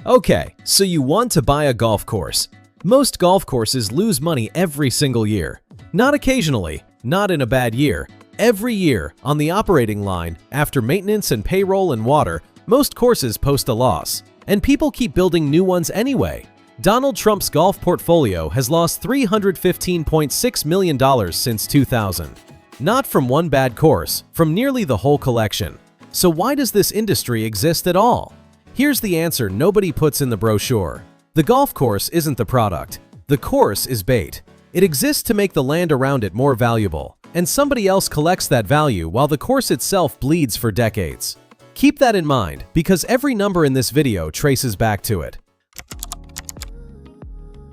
Okay, so you want to buy a golf course. Most golf courses lose money every single year. Not occasionally, not in a bad year. Every year, on the operating line, after maintenance and payroll and water, most courses post a loss. And people keep building new ones anyway. Donald Trump's golf portfolio has lost $315.6 million since 2000. Not from one bad course, from nearly the whole collection. So why does this industry exist at all? Here's the answer nobody puts in the brochure. The golf course isn't the product. The course is bait. It exists to make the land around it more valuable, and somebody else collects that value while the course itself bleeds for decades. Keep that in mind, because every number in this video traces back to it.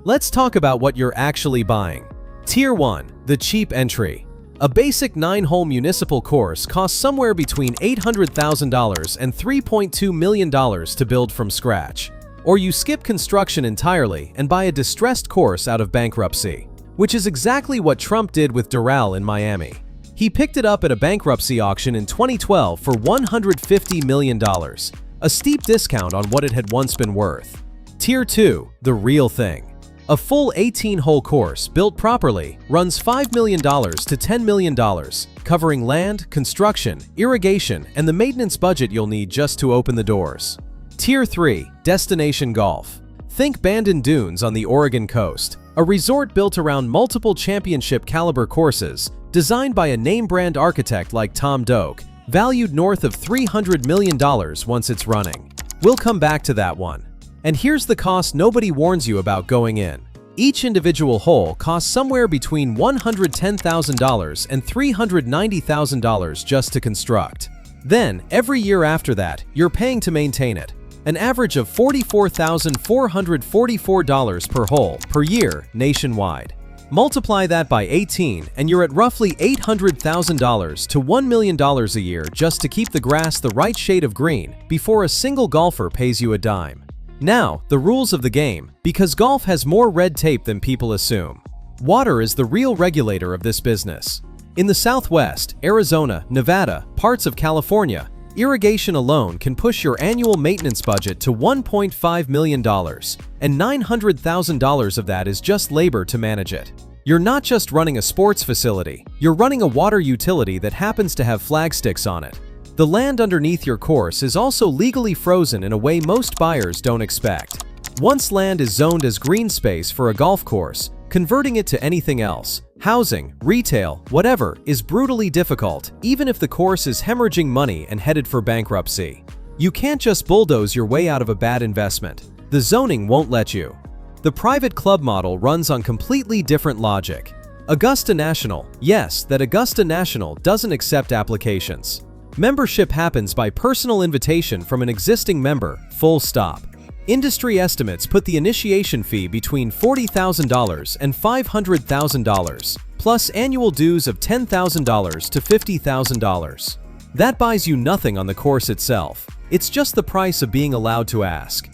Let's talk about what you're actually buying. Tier 1, the cheap entry. A basic 9-hole municipal course costs somewhere between $800,000 and $3.2 million to build from scratch. Or you skip construction entirely and buy a distressed course out of bankruptcy, which is exactly what Trump did with Doral in Miami. He picked it up at a bankruptcy auction in 2012 for $150 million, a steep discount on what it had once been worth. Tier 2, the real thing. A full 18-hole course built properly runs $5 million to $10 million, covering land, construction, irrigation, and the maintenance budget you'll need just to open the doors. Tier 3, destination golf. Think Bandon Dunes on the Oregon coast, a resort built around multiple championship-caliber courses, designed by a name-brand architect like Tom Doak, valued north of $300 million once it's running. We'll come back to that one. And here's the cost nobody warns you about going in. Each individual hole costs somewhere between $110,000 and $390,000 just to construct. Then, every year after that, you're paying to maintain it. An average of $44,444 per hole per year nationwide. Multiply that by 18 and you're at roughly $800,000 to $1 million a year just to keep the grass the right shade of green before a single golfer pays you a dime. Now, the rules of the game, because golf has more red tape than people assume. Water is the real regulator of this business. In the Southwest, Arizona, Nevada, parts of California, irrigation alone can push your annual maintenance budget to $1.5 million, and $900,000 of that is just labor to manage it. You're not just running a sports facility, you're running a water utility that happens to have flagsticks on it. The land underneath your course is also legally frozen in a way most buyers don't expect. Once land is zoned as green space for a golf course, converting it to anything else, housing, retail, whatever, is brutally difficult, even if the course is hemorrhaging money and headed for bankruptcy. You can't just bulldoze your way out of a bad investment. The zoning won't let you. The private club model runs on completely different logic. Augusta National, yes, that Augusta National doesn't accept applications. Membership happens by personal invitation from an existing member, full stop. Industry estimates put the initiation fee between $40,000 and $500,000, plus annual dues of $10,000 to $50,000. That buys you nothing on the course itself. It's just the price of being allowed to ask.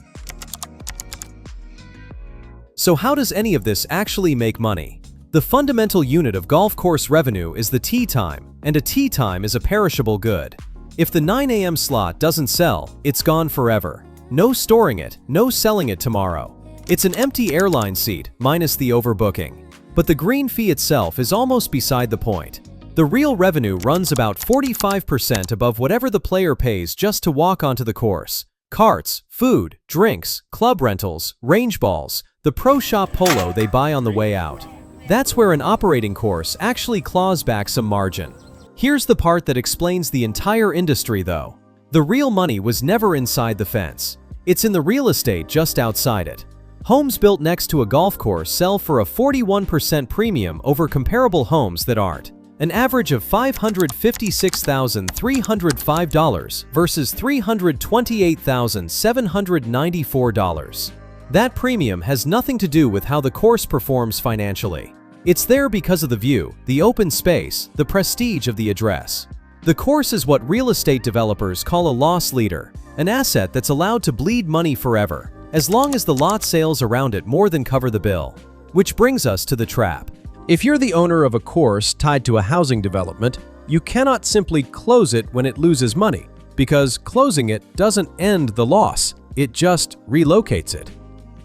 So how does any of this actually make money? The fundamental unit of golf course revenue is the tee time, and a tee time is a perishable good. If the 9 a.m. slot doesn't sell, it's gone forever. No storing it, no selling it tomorrow. It's an empty airline seat, minus the overbooking. But the green fee itself is almost beside the point. The real revenue runs about 45% above whatever the player pays just to walk onto the course. Carts, food, drinks, club rentals, range balls, the pro shop polo they buy on the way out. That's where an operating course actually claws back some margin. Here's the part that explains the entire industry though. The real money was never inside the fence. It's in the real estate just outside it. Homes built next to a golf course sell for a 41% premium over comparable homes that aren't. An average of $556,305 versus $328,794. That premium has nothing to do with how the course performs financially. It's there because of the view, the open space, the prestige of the address. The course is what real estate developers call a loss leader, an asset that's allowed to bleed money forever, as long as the lot sales around it more than cover the bill. Which brings us to the trap. If you're the owner of a course tied to a housing development, you cannot simply close it when it loses money, because closing it doesn't end the loss. it just relocates it.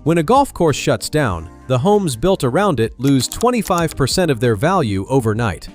When a golf course shuts down, the homes built around it lose 25% of their value overnight.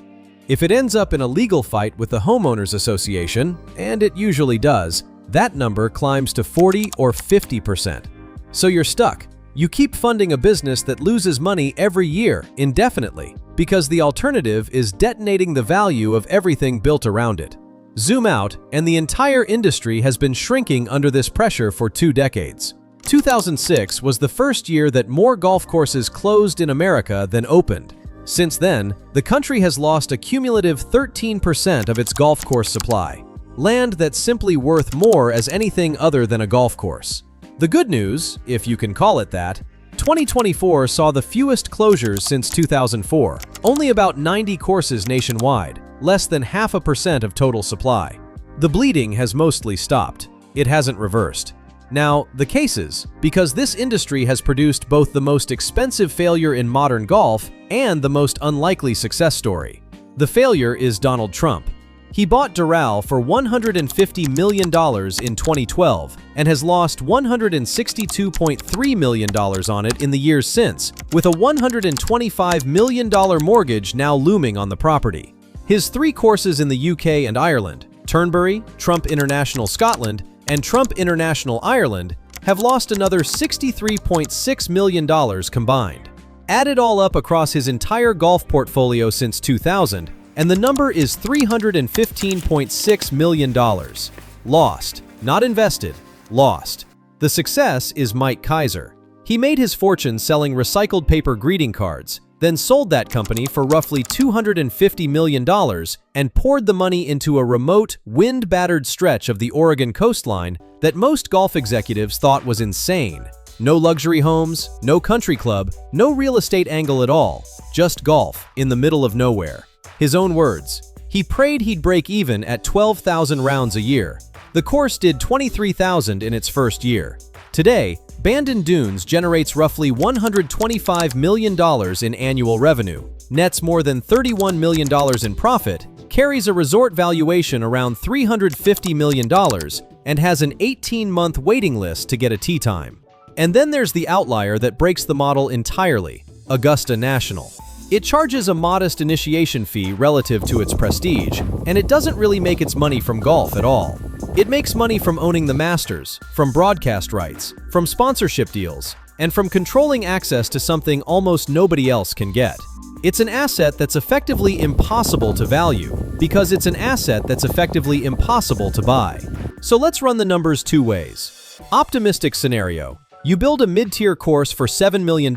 If it ends up in a legal fight with the homeowners association, and it usually does, that number climbs to 40 or 50%. So you're stuck. You keep funding a business that loses money every year indefinitely because the alternative is detonating the value of everything built around it. Zoom out, and the entire industry has been shrinking under this pressure for 2 decades. 2006 was the first year that more golf courses closed in America than opened. Since then, the country has lost a cumulative 13% of its golf course supply, land that's simply worth more as anything other than a golf course. The good news, if you can call it that, 2024 saw the fewest closures since 2004, only about 90 courses nationwide, less than 0.5% of total supply. The bleeding has mostly stopped. It hasn't reversed. Now, the cases, because this industry has produced both the most expensive failure in modern golf and the most unlikely success story. The failure is Donald Trump. He bought Doral for $150 million in 2012 and has lost $162.3 million on it in the years since, with a $125 million mortgage now looming on the property. His 3 courses in the UK and Ireland, Turnberry, Trump International Scotland, and Trump International Ireland, have lost another $63.6 million combined. Add it all up across his entire golf portfolio since 2000, and the number is $315.6 million. Lost. Not invested. Lost. The success is Mike Keiser. He made his fortune selling recycled paper greeting cards, then sold that company for roughly $250 million and poured the money into a remote, wind-battered stretch of the Oregon coastline that most golf executives thought was insane. No luxury homes, no country club, no real estate angle at all, just golf in the middle of nowhere. His own words, he prayed he'd break even at 12,000 rounds a year. The course did 23,000 in its first year. Today, Bandon Dunes generates roughly $125 million in annual revenue, nets more than $31 million in profit, carries a resort valuation around $350 million, and has an 18-month waiting list to get a tee time. And then there's the outlier that breaks the model entirely, Augusta National. It charges a modest initiation fee relative to its prestige, and it doesn't really make its money from golf at all. It makes money from owning the Masters, from broadcast rights, from sponsorship deals, and from controlling access to something almost nobody else can get. It's an asset that's effectively impossible to value, because it's an asset that's effectively impossible to buy. So let's run the numbers 2 ways. Optimistic scenario. You build a mid-tier course for $7 million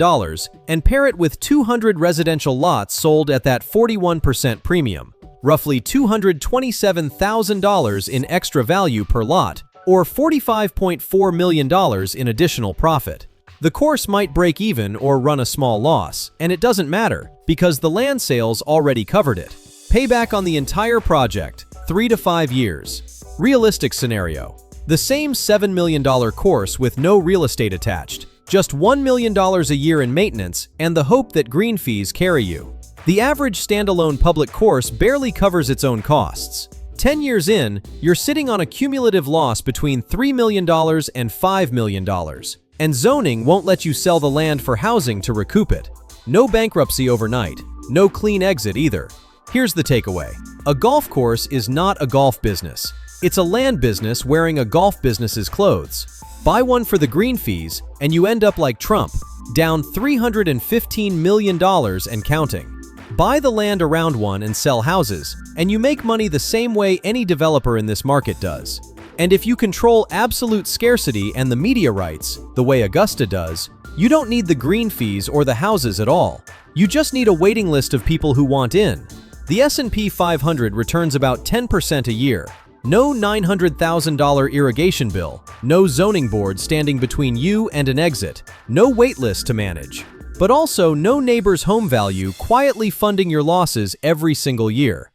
and pair it with 200 residential lots sold at that 41% premium, roughly $227,000 in extra value per lot, or $45.4 million in additional profit. The course might break even or run a small loss, and it doesn't matter because the land sales already covered it. Payback on the entire project, 3 to 5 years. Realistic scenario. The same $7 million course with no real estate attached, just $1 million a year in maintenance, and the hope that green fees carry you. The average standalone public course barely covers its own costs. 10 years in, you're sitting on a cumulative loss between $3 million and $5 million, and zoning won't let you sell the land for housing to recoup it. No bankruptcy overnight, no clean exit either. Here's the takeaway. A golf course is not a golf business. It's a land business wearing a golf business's clothes. Buy one for the green fees, and you end up like Trump, down $315 million and counting. Buy the land around one and sell houses, and you make money the same way any developer in this market does. And if you control absolute scarcity and the media rights, the way Augusta does, you don't need the green fees or the houses at all. You just need a waiting list of people who want in. The S&P 500 returns about 10% a year. No $900,000 irrigation bill, no zoning board standing between you and an exit, no wait list to manage, but also no neighbor's home value quietly funding your losses every single year.